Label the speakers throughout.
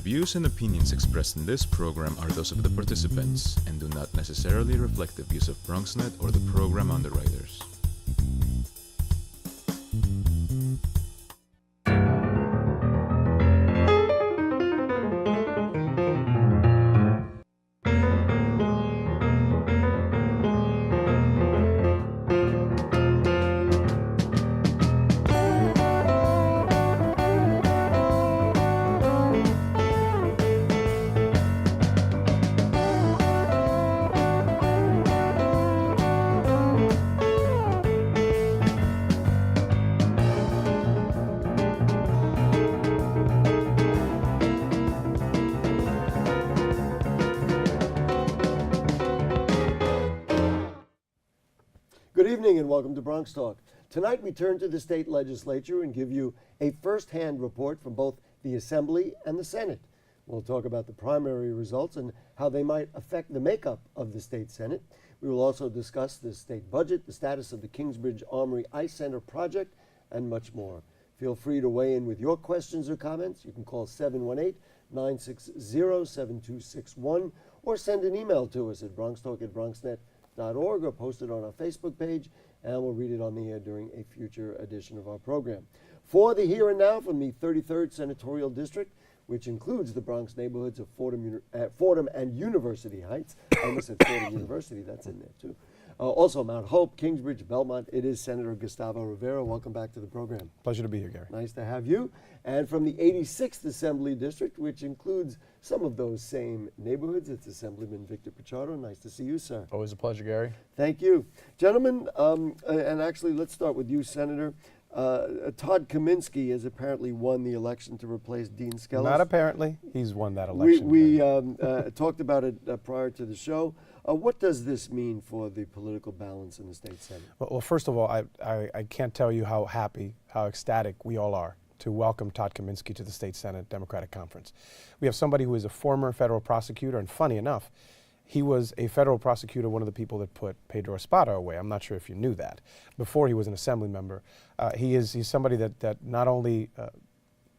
Speaker 1: views and opinions expressed in this program are those of the participants and do not necessarily reflect the views of BronxNet or the program underwriters.
Speaker 2: Good evening and welcome to Bronxtalk. Tonight we turn to the state legislature and give you a first-hand report from both the Assembly and the Senate. We'll talk about the primary results and how they might affect the makeup of the state Senate. We will also discuss the state budget, the status of the Kingsbridge Armory Ice Center project, and much more. Feel free to weigh in with your questions or comments. You can call 718-960-7261 or send an email to us at bronxtalk@bronxnet.org or post it on our Facebook page, and we'll read it on the air during a future edition of our program. For the here and now from the 33rd Senatorial District, which includes the Bronx neighborhoods of Fordham and University Heights. I almost said Fordham University, that's in there too. Also Mount Hope, Kingsbridge, Belmont, it is Senator Gustavo Rivera. Welcome back to the program.
Speaker 3: Pleasure to be here, Gary.
Speaker 2: Nice to have you. And from the 86th Assembly District, which includes some of those same neighborhoods, it's Assemblyman Victor Pichardo. Nice to see you, sir.
Speaker 3: Always a pleasure, Gary.
Speaker 2: Thank you. Gentlemen, and actually let's start with you, Senator. Todd Kaminsky has apparently won the election to replace Dean Skelos.
Speaker 3: Not apparently. He's won that election.
Speaker 2: We talked about it prior to the show. What does this mean for the political balance in the state Senate?
Speaker 3: Well, first of all, I can't tell you how happy, how ecstatic we all are to welcome Todd Kaminsky to the State Senate Democratic Conference. We have somebody who is a former federal prosecutor, and funny enough, he was a federal prosecutor, one of the people that put Pedro Espada away. I'm not sure if you knew that. Before he was an assembly member. He's somebody that not only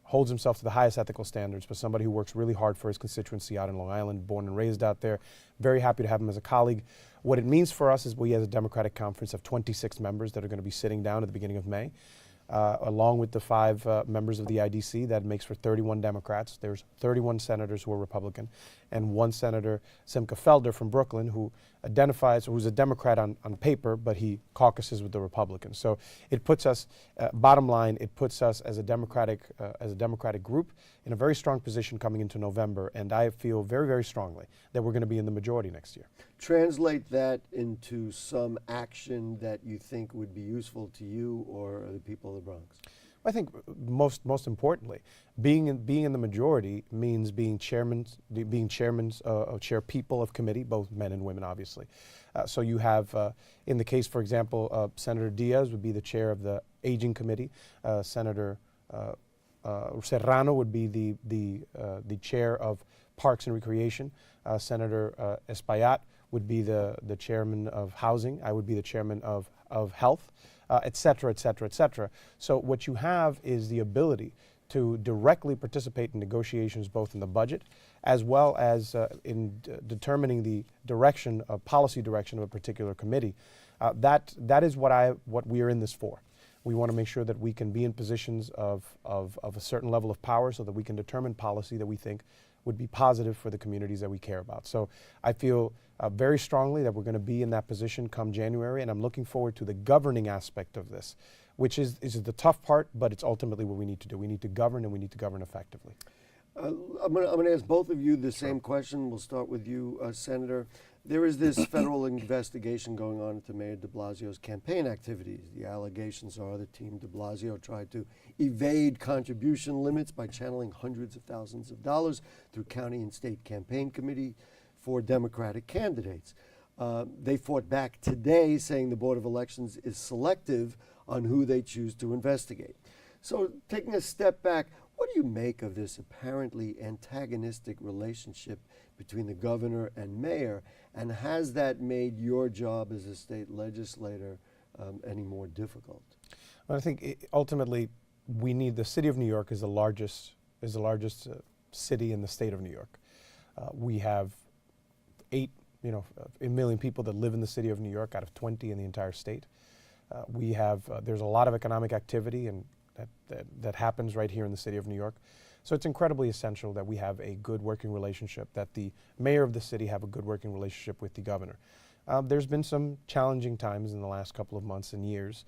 Speaker 3: holds himself to the highest ethical standards, but somebody who works really hard for his constituency out in Long Island, born and raised out there. Very happy to have him as a colleague. What it means for us is we, as a Democratic Conference, have 26 members that are going to be sitting down at the beginning of May. Along with the 5 members of the IDC, that makes for 31 Democrats. There's 31 senators who are Republican, and 1 Senator, Simcha Felder from Brooklyn, who who's a Democrat on paper, but he caucuses with the Republicans. So it puts us, bottom line, it puts us as a Democratic group in a very strong position coming into November, and I feel very, very strongly that we're going to be in the majority next year.
Speaker 2: Translate that into some action that you think would be useful to you or the people of the Bronx.
Speaker 3: I think most importantly, being in the majority means being chair people of committee, both men and women, obviously. So you have, in the case, for example, Senator Diaz would be the chair of the Aging Committee. Senator Serrano would be the chair of Parks and Recreation. Senator Espaillat would be the chairman of Housing. I would be the chairman of Health. Et cetera, et cetera, et cetera. So what you have is the ability to directly participate in negotiations both in the budget as well as in determining the direction of policy direction of a particular committee. That is what we are in this for. We want to make sure that we can be in positions of a certain level of power so that we can determine policy that we think would be positive for the communities that we care about. So I feel very strongly that we're going to be in that position come January, and I'm looking forward to the governing aspect of this, which is the tough part, but it's ultimately what we need to do. We need to govern, and we need to govern effectively.
Speaker 2: I'm going to ask both of you the same question. We'll start with you, Senator. There is this federal investigation going on into Mayor de Blasio's campaign activities. The allegations are that Team de Blasio tried to evade contribution limits by channeling hundreds of thousands of dollars through county and state campaign committee for Democratic candidates. They fought back today, saying the Board of Elections is selective on who they choose to investigate. So taking a step back, what do you make of this apparently antagonistic relationship between the governor and mayor, and has that made your job as a state legislator any more difficult?
Speaker 3: Well, I think ultimately we need, the city of New York is the largest city in the state of New York. We have 8 million people that live in the city of New York out of 20 in the entire state. There's a lot of economic activity and that happens right here in the city of New York. So it's incredibly essential that we have a good working relationship, that the mayor of the city have a good working relationship with the governor. There's been some challenging times in the last couple of months and years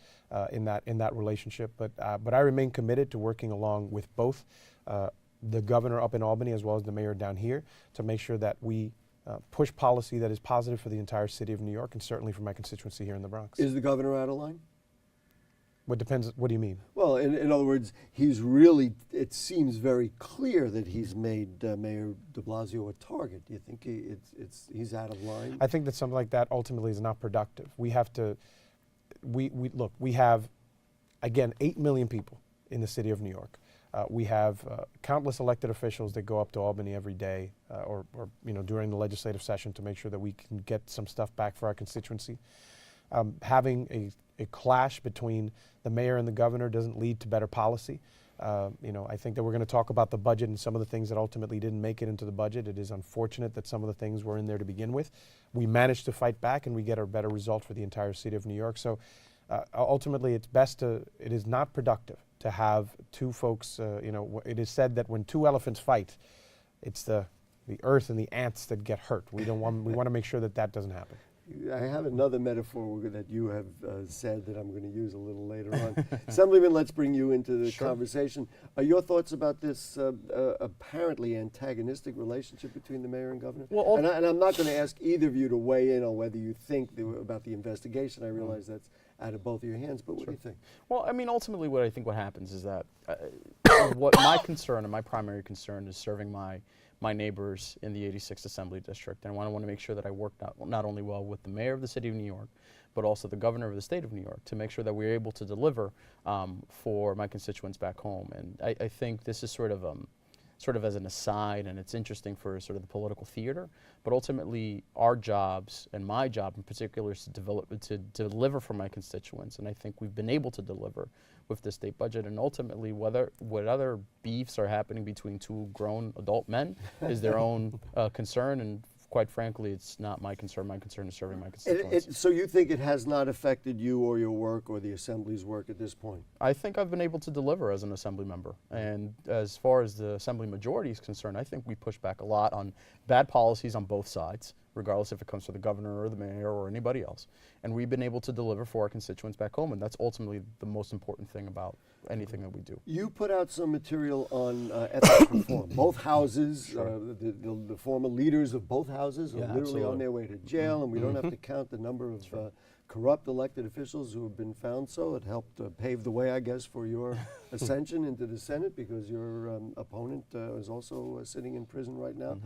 Speaker 3: in that relationship, but I remain committed to working along with both the governor up in Albany as well as the mayor down here to make sure that we push policy that is positive for the entire city of New York and certainly for my constituency here in the Bronx.
Speaker 2: Is the governor out of line?
Speaker 3: What depends, what do you mean?
Speaker 2: Well, in other words, it seems very clear that he's made Mayor de Blasio a target. Do you think he's out of line?
Speaker 3: I think that something like that ultimately is not productive. We have to, look, we have, again, 8 million people in the city of New York. We have countless elected officials that go up to Albany every day or during the legislative session to make sure that we can get some stuff back for our constituency. Having a clash between the mayor and the governor doesn't lead to better policy. I think that we're going to talk about the budget and some of the things that ultimately didn't make it into the budget. It is unfortunate that some of the things were in there to begin with. We managed to fight back and we get a better result for the entire city of New York. So ultimately it is not productive to have two folks, it is said that when 2 elephants fight, it's the earth and the ants that get hurt. We want to make sure that doesn't happen.
Speaker 2: I have another metaphor that you have said that I'm going to use a little later on. Assemblyman, let's bring you into the conversation. Your thoughts about this apparently antagonistic relationship between the mayor and governor? Well, and I'm not going to ask either of you to weigh in on whether you think about the investigation. I realize that's out of both of your hands, but what do you think? Well,
Speaker 4: I mean, ultimately what I think what happens is that what my concern and my primary concern is serving my neighbors in the 86th Assembly District. And I want to make sure that I work not only well with the mayor of the city of New York, but also the governor of the state of New York to make sure that we're able to deliver for my constituents back home. And I think this is sort of as an aside, and it's interesting for sort of the political theater, but ultimately our jobs, and my job in particular, is to deliver for my constituents, and I think we've been able to deliver with the state budget, and ultimately what other beefs are happening between 2 grown adult men is their own concern, and quite frankly, it's not my concern. My concern is serving my constituents.
Speaker 2: So you think it has not affected you or your work or the Assembly's work at this point?
Speaker 4: I think I've been able to deliver as an Assembly member. And as far as the Assembly majority is concerned, I think we push back a lot on bad policies on both sides, regardless if it comes from the governor or the mayor or anybody else. And we've been able to deliver for our constituents back home, and that's ultimately the most important thing about anything that we do.
Speaker 2: You put out some material on ethics reform. Both houses, the former leaders of both houses are literally on their way to jail, and we don't have to count the number of corrupt elected officials who have been found so. It helped pave the way, I guess, for your ascension into the Senate, because your opponent is also sitting in prison right now.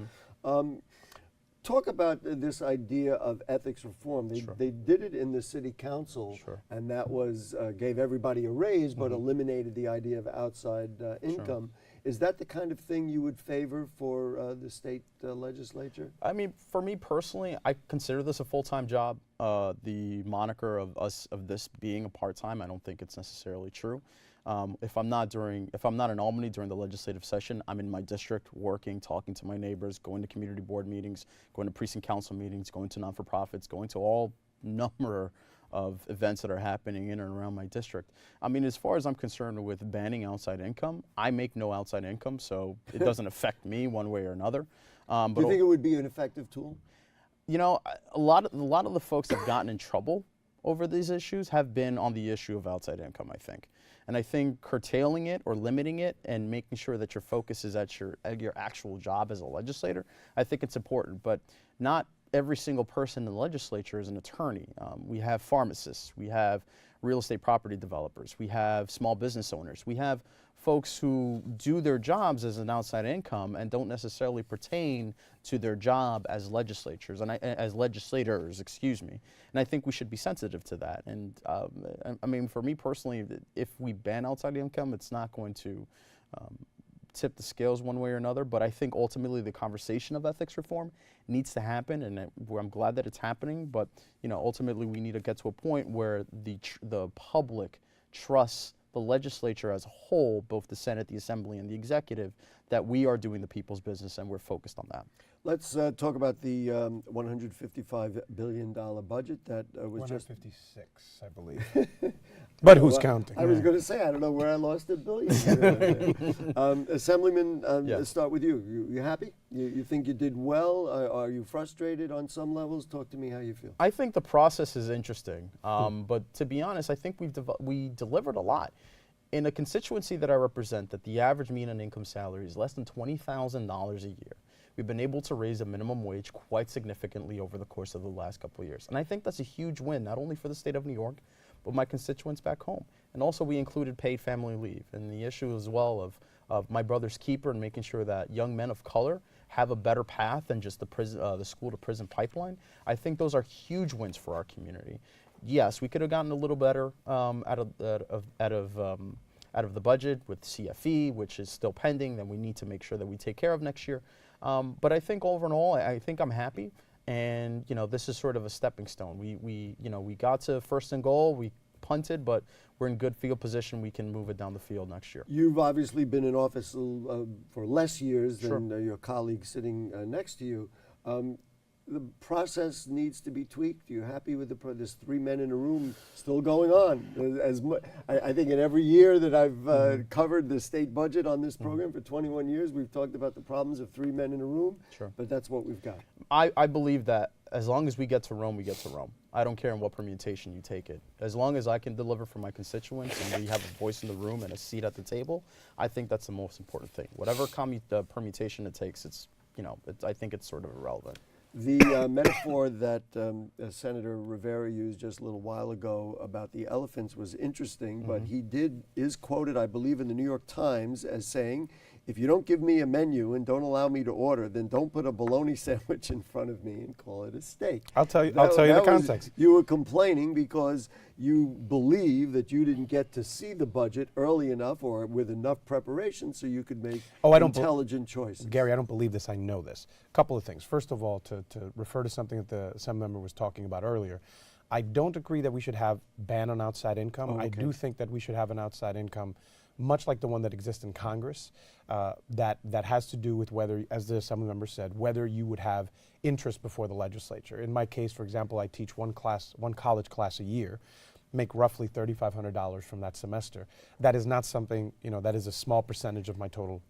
Speaker 2: Talk about this idea of ethics reform. They did it in the city council, and that was gave everybody a raise, but eliminated the idea of outside income. Is that the kind of thing you would favor for the state legislature? I mean, for me personally, I consider this a full-time job. The moniker of this being a part-time, I don't think it's necessarily true. If I'm not in Albany during the legislative session, I'm in my district working, talking to my neighbors, going to community board meetings, going to precinct council meetings, going to non-for-profits, going to all number of events that are happening in and around my district. I mean, as far as I'm concerned with banning outside income, I make no outside income, so it doesn't affect me one way or another. Do you think it would be an effective tool? You know, a lot of the folks that have gotten in trouble over these issues have been on the issue of outside income, I think. And I think curtailing it or limiting it and making sure that your focus is at your actual job as a legislator, I think it's important. But not every single person in the legislature is an attorney. We have pharmacists, we have real estate property developers, we have small business owners, we have folks who do their jobs as an outside income and don't necessarily pertain to their job as legislators, excuse me. And I think we should be sensitive to that. And I mean, for me personally, if we ban outside income, it's not going to tip the scales one way or another, but I think ultimately the conversation of ethics reform needs to happen, and I'm glad that it's happening, but ultimately we need to get to a point where the public trusts
Speaker 4: the legislature as a whole, both the Senate, the Assembly, and the executive, that we are doing the people's business and we're focused on that.
Speaker 2: Let's talk about the $155 billion budget that was just
Speaker 3: 156, I believe. But who's
Speaker 2: Well,
Speaker 3: counting?
Speaker 2: I was going to say, I don't know where I lost a billion. Assemblyman, let's start with you. You happy? You think you did well? Are you frustrated on some levels? Talk to me how you feel.
Speaker 4: I think the process is interesting, but to be honest, I think we delivered a lot. In a constituency that I represent, that the average median income salary is less than $20,000 a year, we've been able to raise the minimum wage quite significantly over the course of the last couple of years. And I think that's a huge win, not only for the state of New York, but my constituents back home. And also we included paid family leave, and the issue as well of my brother's keeper and making sure that young men of color have a better path than just the school to prison pipeline. I think those are huge wins for our community. Yes, we could have gotten a little better out of the budget with CFE, which is still pending, that we need to make sure that we take care of next year. But I think overall, I think I'm happy. And this is sort of a stepping stone. We got to first and goal. We punted, but we're in good field position. We can move it down the field next year.
Speaker 2: You've obviously been in office for less years than your colleague sitting next to you. The process needs to be tweaked. Are you happy with there's 3 men in a room still going on? I think in every year that I've covered the state budget on this program for 21 years, we've talked about the problems of 3 men in a room, but that's what we've got.
Speaker 4: I believe that as long as we get to Rome, we get to Rome. I don't care in what permutation you take it. As long as I can deliver for my constituents and we have a voice in the room and a seat at the table, I think that's the most important thing. Whatever permutation it takes, I think it's sort of irrelevant.
Speaker 2: The metaphor that Senator Rivera used just a little while ago about the elephants was interesting, but he is quoted, I believe, in the New York Times as saying, if you don't give me a menu and don't allow me to order, then don't put a bologna sandwich in front of me and call it a steak.
Speaker 3: I'll tell you the context.
Speaker 2: You were complaining because you believe that you didn't get to see the budget early enough or with enough preparation so you could make intelligent choices.
Speaker 3: Gary, I don't believe this. I know this. A couple of things. First of all, to refer to something that the Assembly member was talking about earlier, I don't agree that we should have ban on outside income. I do think that we should have an outside income much like the one that exists in Congress, that has to do with whether, as the Assembly member said, whether you would have interest before the legislature. In my case, for example, I teach one college class a year, make roughly $3,500 from that semester. That is not something, that is a small percentage of my total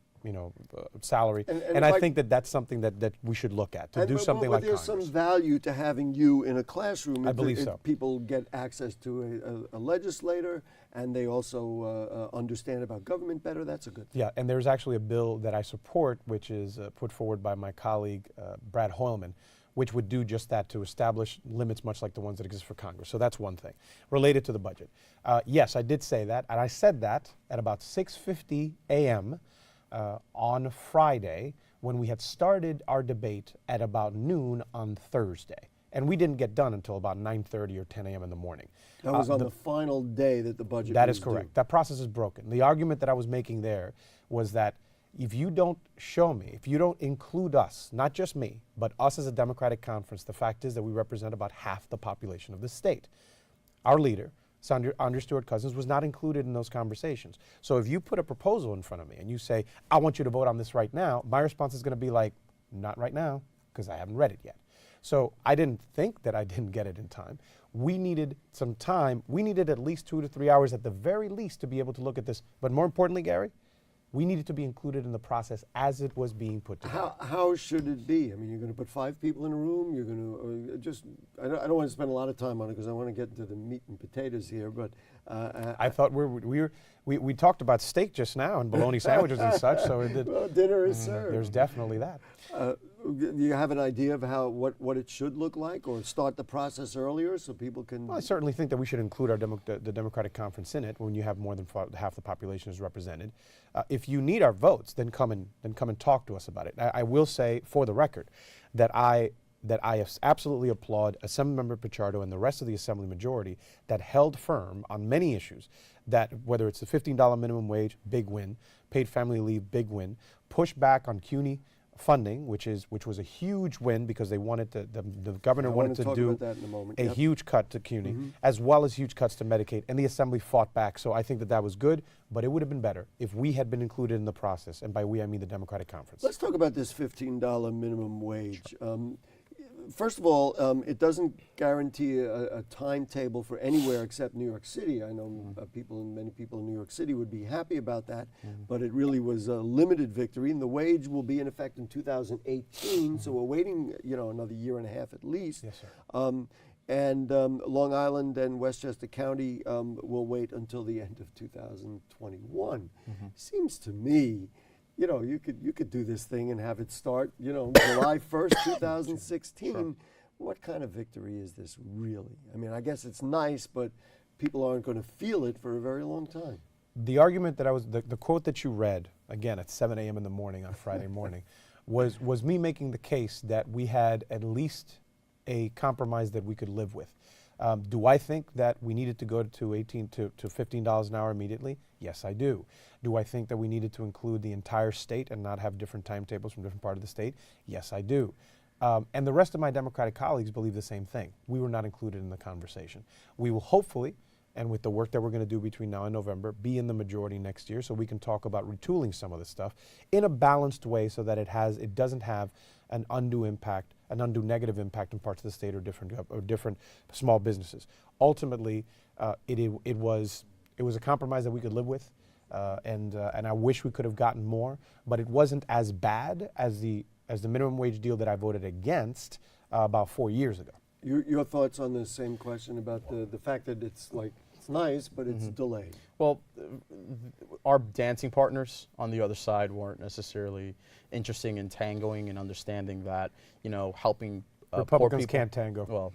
Speaker 3: salary. And I think that that's something that we should look at, to do something like Congress.
Speaker 2: There's some value to having you in a classroom.
Speaker 3: I believe so.
Speaker 2: People get access to a legislator, and they also understand about government better. That's a good thing.
Speaker 3: Yeah, and there's actually a bill that I support, which is put forward by my colleague, Brad Hoylman, which would do just that, to establish limits much like the ones that exist for Congress. So that's one thing. Related to the budget. Yes, I did say that, and I said that at about 6:50 a.m., on Friday, when we had started our debate at about noon on Thursday. And we didn't get done until about 9:30 or 10 a.m. in the morning.
Speaker 2: That was on the final day that the budget was
Speaker 3: That is correct.
Speaker 2: due.
Speaker 3: That process is broken. The argument that I was making there was that if you don't show me, if you don't include us, not just me, but us as a Democratic conference, the fact is that we represent about half the population of the state. Our leader, Andrew Stewart Cousins, was not included in those conversations. So if you put a proposal in front of me and you say, I want you to vote on this right now, my response is going to be like, not right now, because I haven't read it yet. So I didn't think that I didn't get it in time. We needed some time. We needed at least 2 to 3 hours at the very least to be able to look at this. But more importantly, Gary, we needed to be included in the process as it was being put together.
Speaker 2: How should it be? I mean, you're going to put 5 people in a room. You're going to just. I don't want to spend a lot of time on it because I want to get into the meat and potatoes here. But
Speaker 3: I thought we talked about steak just now and bologna sandwiches and such. So
Speaker 2: well, dinner is served.
Speaker 3: There's definitely that.
Speaker 2: Do you have an idea of what it should look like, or start the process earlier so people can?
Speaker 3: Well, I certainly think that we should include the Democratic Conference in it when you have more than half the population is represented. If you need our votes, then come and talk to us about it. I will say, for the record, that I absolutely applaud Assemblymember Pichardo and the rest of the Assembly majority that held firm on many issues. That whether it's the $15 minimum wage, big win; paid family leave, big win; push back on CUNY, funding, which was a huge win because they wanted to, the governor wanted to do
Speaker 2: about that in a moment.
Speaker 3: a huge cut to CUNY, as well as huge cuts to Medicaid, and the Assembly fought back. So I think that was good, but it would have been better if we had been included in the process, and by we I mean the Democratic Conference.
Speaker 2: Let's talk about this $15 minimum wage. First of all, it doesn't guarantee a timetable for anywhere except New York City. I know many people in New York City would be happy about that, but it really was a limited victory, and the wage will be in effect in 2018, so we're waiting, another year and a half at least.
Speaker 3: Yes, sir.
Speaker 2: And Long Island and Westchester County will wait until the end of 2021. Seems to me, you could do this thing and have it start, July 1st, 2016.
Speaker 3: Sure.
Speaker 2: What kind of victory is this really? I mean, I guess it's nice, but people aren't going to feel it for a very long time.
Speaker 3: The argument that the quote that you read, again at 7 a.m. in the morning on Friday morning, was me making the case that we had at least a compromise that we could live with. Do I think that we needed to go to $15 an hour immediately? Yes, I do. Do I think that we needed to include the entire state and not have different timetables from different parts of the state? Yes, I do. And the rest of my Democratic colleagues believe the same thing. We were not included in the conversation. We will hopefully, and with the work that we're going to do between now and November, be in the majority next year so we can talk about retooling some of this stuff in a balanced way so that it doesn't have an undue impact, an undue negative impact in parts of the state or different small businesses. Ultimately, it was a compromise that we could live with, and I wish we could have gotten more, but it wasn't as bad as the minimum wage deal that I voted against about 4 years ago.
Speaker 2: Your thoughts on the same question about the fact that it's nice, but it's delayed?
Speaker 4: Well, our dancing partners on the other side weren't necessarily interested in tangoing and understanding that, helping
Speaker 3: Republicans
Speaker 4: poor people.
Speaker 3: can't tango.
Speaker 4: Well,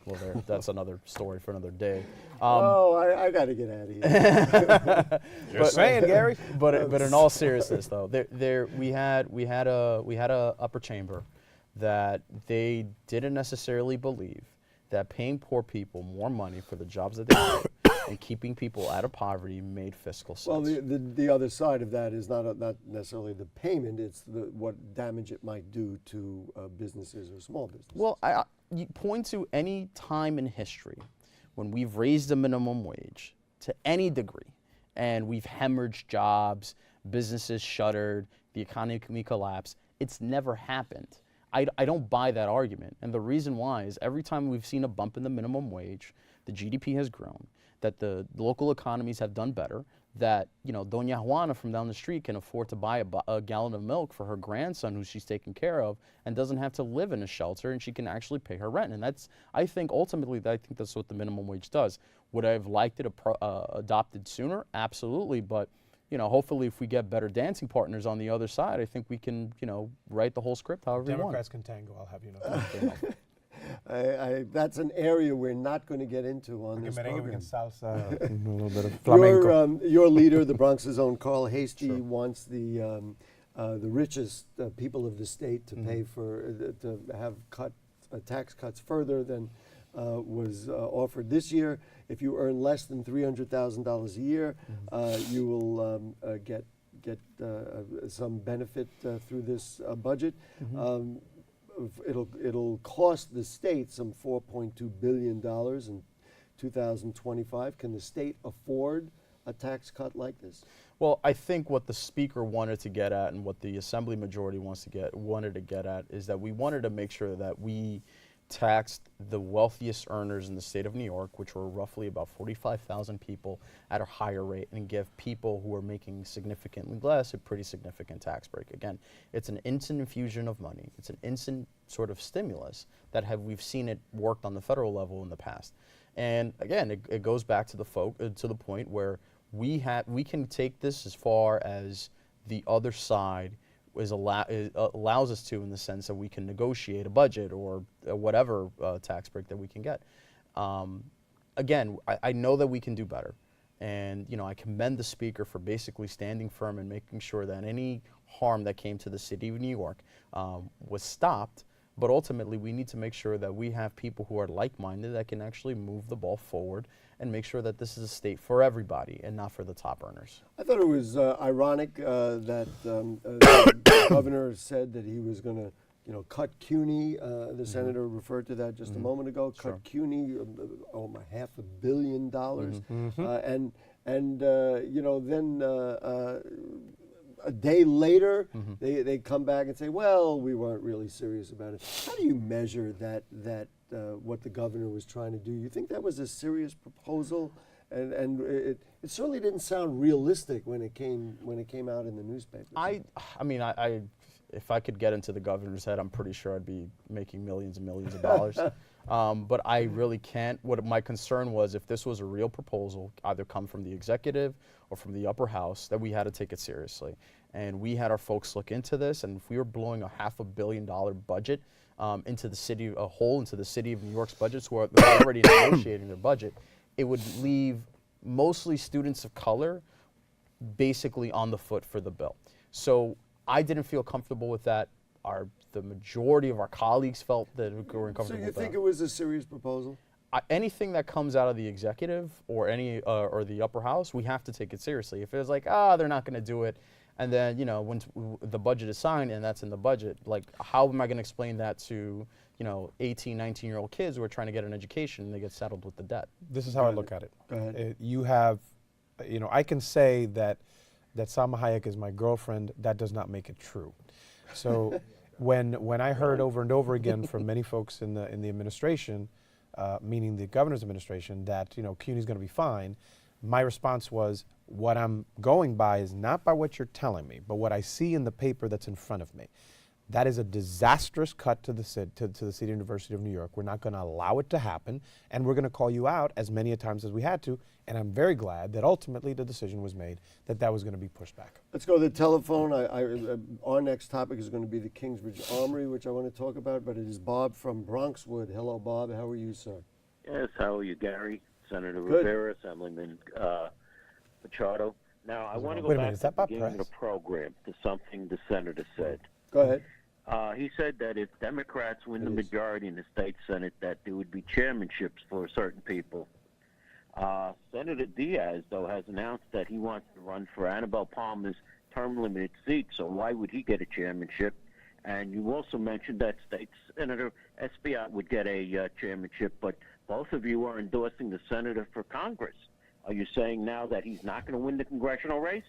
Speaker 4: that's another story for another day.
Speaker 2: I got to get out of here.
Speaker 3: Just saying, Gary.
Speaker 4: But in all seriousness, though, we had a upper chamber that they didn't necessarily believe that paying poor people more money for the jobs that they did and keeping people out of poverty made fiscal sense.
Speaker 2: Well, the other side of that is not necessarily the payment; it's what damage it might do to businesses or small businesses.
Speaker 4: Well, you point to any time in history when we've raised the minimum wage to any degree, and we've hemorrhaged jobs, businesses shuttered, the economy collapsed. It's never happened. I don't buy that argument. And the reason why is every time we've seen a bump in the minimum wage, the GDP has grown, that the local economies have done better, that, Doña Juana from down the street can afford to buy a gallon of milk for her grandson who she's taking care of and doesn't have to live in a shelter, and she can actually pay her rent. And I think ultimately that's what the minimum wage does. Would I have liked it adopted sooner? Absolutely. But hopefully if we get better dancing partners on the other side, I think we can, write the whole script however we want.
Speaker 3: Democrats can tango, I'll have you know.
Speaker 2: That's an area we're not going to get into on this
Speaker 3: Merengue, we
Speaker 2: program.
Speaker 3: can salsa, a little bit of flamenco.
Speaker 2: Your leader, the Bronx's own Carl Hastie, wants the richest people of the state to pay for to have tax cuts further than was offered this year. If you earn less than $300,000 a year, you will get some benefit through this budget. It'll cost the state some $4.2 billion in 2025. Can the state afford a tax cut like this?
Speaker 4: Well, I think what the speaker wanted to get at and what the assembly majority wanted to get at is that we wanted to make sure that we taxed the wealthiest earners in the state of New York, which were roughly about 45,000 people, at a higher rate, and give people who are making significantly less a pretty significant tax break. Again, it's an instant infusion of money. It's an instant sort of stimulus that we've seen it worked on the federal level in the past. And again, it goes back to the point where we can take this as far as the other side allows us to, in the sense that we can negotiate a budget or whatever tax break that we can get. Again, I know that we can do better. And, I commend the speaker for basically standing firm and making sure that any harm that came to the city of New York was stopped. But ultimately, we need to make sure that we have people who are like-minded that can actually move the ball forward and make sure that this is a state for everybody and not for the top earners.
Speaker 2: I thought it was ironic that the governor said that he was going to, cut CUNY. The senator referred to that just a moment ago. Cut CUNY, $500 million, and then a day later they come back and say, well, we weren't really serious about it. How do you measure that what the governor was trying to do? You think that was a serious proposal? And it certainly didn't sound realistic when it came out in the newspaper.
Speaker 4: I mean, if I could get into the governor's head, I'm pretty sure I'd be making millions and millions of dollars. But I really can't. What my concern was, if this was a real proposal, either come from the executive or from the upper house, that we had to take it seriously. And we had our folks look into this, and if we were blowing a $500 million budget into the city, into the city of New York's budgets, who are already negotiating their budget, it would leave mostly students of color basically on the foot for the bill. So I didn't feel comfortable with that. The majority of our colleagues felt that we were uncomfortable with that.
Speaker 2: So you think it was a serious proposal?
Speaker 4: Anything that comes out of the executive or or the upper house, we have to take it seriously. If it's like, they're not going to do it, and then when the budget is signed and that's in the budget, like, how am I going to explain that to 18, 19-year-old kids who are trying to get an education and they get saddled with the debt?
Speaker 3: This is how I look at it.
Speaker 2: Go ahead.
Speaker 3: You have, I can say that Salma Hayek is my girlfriend. That does not make it true. So when I heard over and over again from many folks in the administration, meaning the governor's administration, that CUNY is going to be fine, my response was, what I'm going by is not by what you're telling me, but what I see in the paper that's in front of me. That is a disastrous cut to the City University of New York. We're not going to allow it to happen, and we're going to call you out as many a times as we had to. And I'm very glad that ultimately the decision was made that was going to be pushed back.
Speaker 2: Let's go to the telephone. Our next topic is going to be the Kingsbridge Armory, which I want to talk about, but it is Bob from Bronxwood. Hello, Bob. How are you, sir?
Speaker 5: Yes, how are you, Gary? Senator
Speaker 2: Good.
Speaker 5: Rivera, Assemblyman Machado. Now, I want to go
Speaker 3: Wait a
Speaker 5: back
Speaker 3: minute, is
Speaker 5: to
Speaker 3: that
Speaker 5: the
Speaker 3: Bob
Speaker 5: beginning of
Speaker 3: Press?
Speaker 5: the program to something the senator said.
Speaker 2: Go ahead.
Speaker 5: He said that if Democrats win the majority in the state Senate, that there would be chairmanships for certain people. Senator Diaz, though, has announced that he wants to run for Annabelle Palmer's term-limited seat, so why would he get a chairmanship? And you also mentioned that State Senator Espaillat would get a chairmanship, but both of you are endorsing the senator for Congress. Are you saying now that he's not going to win the congressional race?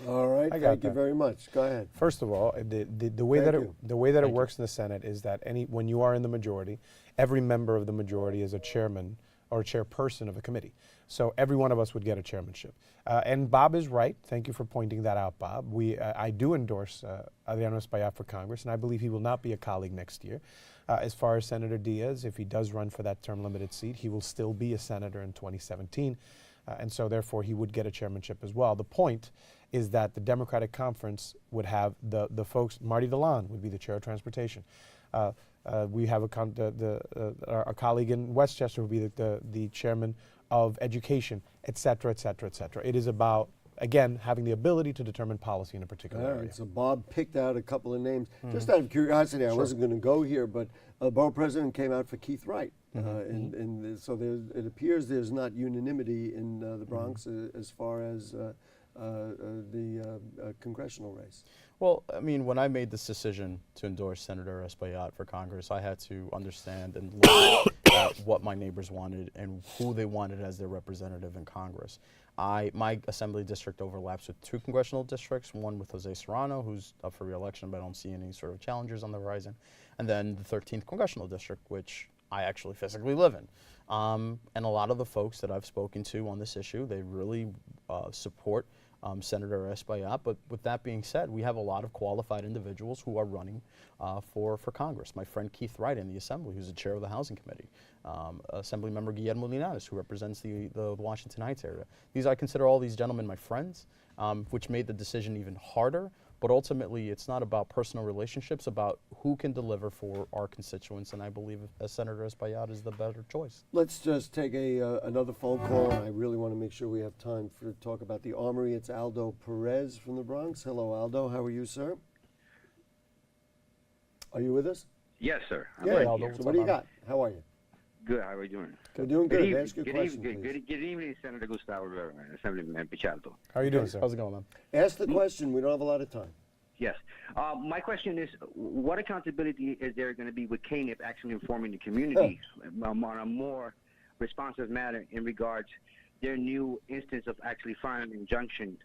Speaker 2: All right.
Speaker 3: I got
Speaker 2: Thank you
Speaker 3: that.
Speaker 2: very much. Go ahead.
Speaker 3: First of all, the way
Speaker 2: Thank
Speaker 3: that
Speaker 2: you.
Speaker 3: it works in the Senate is that when you are in the majority, every member of the majority is a chairman or a chairperson of a committee. So every one of us would get a chairmanship. And Bob is right. Thank you for pointing that out, Bob. I do endorse Adriano Espaillat for Congress, and I believe he will not be a colleague next year. As far as Senator Diaz, if he does run for that term-limited seat, he will still be a senator in 2017. And so therefore he would get a chairmanship as well. The point is that the Democratic Conference would have the folks, Marty DeLon would be the chair of transportation. We have our colleague in Westchester would be the chairman of education, et cetera, et cetera, et cetera. It is about, again, having the ability to determine policy in a particular
Speaker 2: All
Speaker 3: area.
Speaker 2: right, so Bob picked out a couple of names. Just out of curiosity, I wasn't going to go here, but borough president came out for Keith Wright. So it appears there's not unanimity in the Bronx as far as the congressional race.
Speaker 4: Well, I mean, when I made this decision to endorse Senator Espaillat for Congress, I had to understand and look at what my neighbors wanted and who they wanted as their representative in Congress. My assembly district overlaps with 2 congressional districts, one with Jose Serrano, who's up for re-election, but I don't see any sort of challengers on the horizon, and then the 13th congressional district, which I actually physically live in. And a lot of the folks that I've spoken to on this issue, they really support Senator Espaillat. But with that being said, we have a lot of qualified individuals who are running for Congress. My friend Keith Wright in the Assembly, who's the chair of the Housing Committee. Assemblymember Guillermo Linares, who represents the Washington Heights area. I consider all these gentlemen my friends, which made the decision even harder. But ultimately, it's not about personal relationships, about who can deliver for our constituents, and I believe Senator Espaillat is the better choice.
Speaker 2: Let's just take another phone call, and I really want to make sure we have time to talk about the Armory. It's Aldo Perez from the Bronx. Hello, Aldo. How are you, sir? Are you with us?
Speaker 6: Yes, sir. I'm
Speaker 2: Yeah.
Speaker 6: right
Speaker 4: Aldo.
Speaker 6: here.
Speaker 2: So what do you got? How are you?
Speaker 6: Good. How are you doing?
Speaker 2: We're doing good.
Speaker 6: evening.
Speaker 2: Ask your question, please.
Speaker 6: Good evening, Senator Gustavo Rivera, Assemblyman Pichardo.
Speaker 3: How are you doing, sir?
Speaker 4: How's it going, man?
Speaker 2: Ask the question. We don't have a lot of time.
Speaker 6: Yes. My question is, what accountability is there going to be with KNIP actually informing the community on a more responsive matter in regards their new instance of actually filing an injunction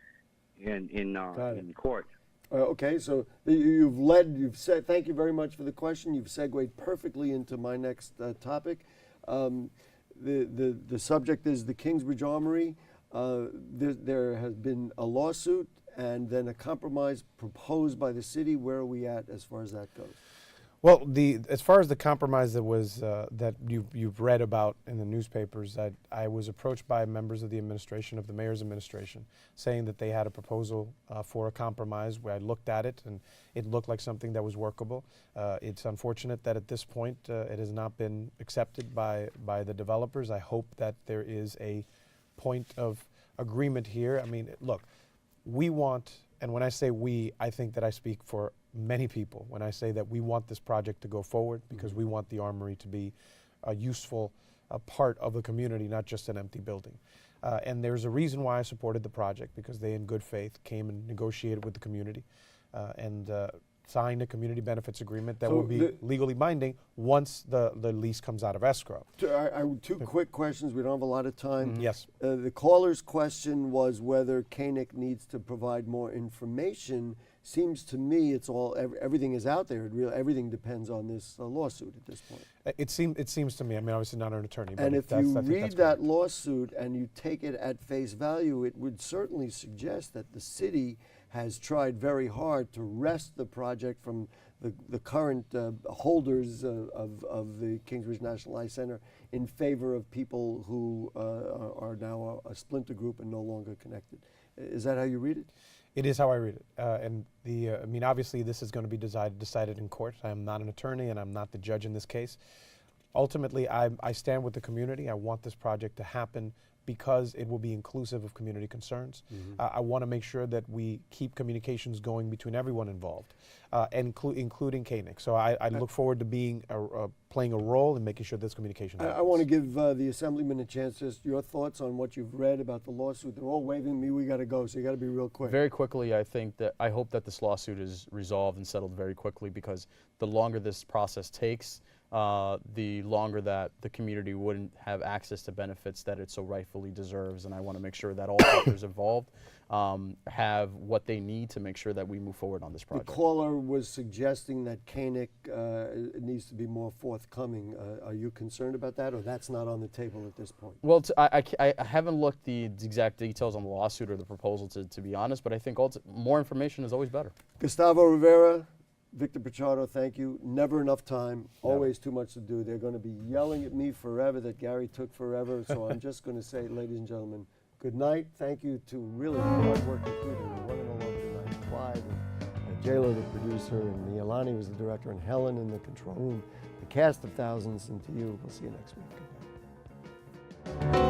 Speaker 6: in court?
Speaker 2: Okay, so you've said, thank you very much for the question. You've segued perfectly into my next topic. The subject is the Kingsbridge Armory. There has been a lawsuit and then a compromise proposed by the city. Where are we at as far as that goes?
Speaker 3: Well, as far as the compromise that was that you've read about in the newspapers, I was approached by members of the administration, of the mayor's administration, saying that they had a proposal for a compromise. Where I looked at it and it looked like something that was workable. It's unfortunate that at this point it has not been accepted by the developers. I hope that there is a point of agreement here. I mean, look, we want, and when I say we, I think that I speak for many people when I say that we want this project to go forward because we want the Armory to be a useful part of the community, not just an empty building. And there's a reason why I supported the project, because they in good faith came and negotiated with the community and signed a community benefits agreement that will be legally binding once the lease comes out of escrow.
Speaker 2: Two quick questions. We don't have a lot of time.
Speaker 3: Yes.
Speaker 2: The caller's question was whether KNIC needs to provide more information. Seems to me it's everything is out there. Everything depends on this lawsuit at this point.
Speaker 3: It seems to me. I mean, obviously not an attorney. But
Speaker 2: And if you
Speaker 3: I think
Speaker 2: read
Speaker 3: that's
Speaker 2: that
Speaker 3: correct.
Speaker 2: lawsuit and you take it at face value, it would certainly suggest that the city has tried very hard to wrest the project from the current holders of the Kingsbridge National Ice Center in favor of people who are now a splinter group and no longer connected. Is that how you read it?
Speaker 3: It is how I read it. I mean, obviously this is going to be decided in court. I am not an attorney and I'm not the judge in this case. Ultimately, I stand with the community. I want this project to happen because it will be inclusive of community concerns. I want to make sure that we keep communications going between everyone involved, including KNIC. So I look forward to being playing a role in making sure this communication happens.
Speaker 2: I want to give the Assemblyman a chance, just your thoughts on what you've read about the lawsuit. They're all waving me, we got to go, so you got to be real quick.
Speaker 4: Very quickly, I hope that this lawsuit is resolved and settled very quickly, because the longer this process takes, the longer that the community wouldn't have access to benefits that it so rightfully deserves. And I want to make sure that all actors involved have what they need to make sure that we move forward on this project.
Speaker 2: The caller was suggesting that KNIC needs to be more forthcoming. Are you concerned about that, or that's not on the table at this point?
Speaker 4: Well, I haven't looked the exact details on the lawsuit or the proposal, to be honest, but I think more information is always better.
Speaker 2: Gustavo Rivera, Victor Pichardo, thank you. Never enough time, always too much to do. They're going to be yelling at me forever that Gary took forever, so I'm just going to say, ladies and gentlemen, good night. Thank you to really hard-working crew. They were running all over tonight. Clyde and J-Lo, the producer, and Mialani was the director, and Helen in the control room. The cast of thousands, and to you, we'll see you next week. Good night.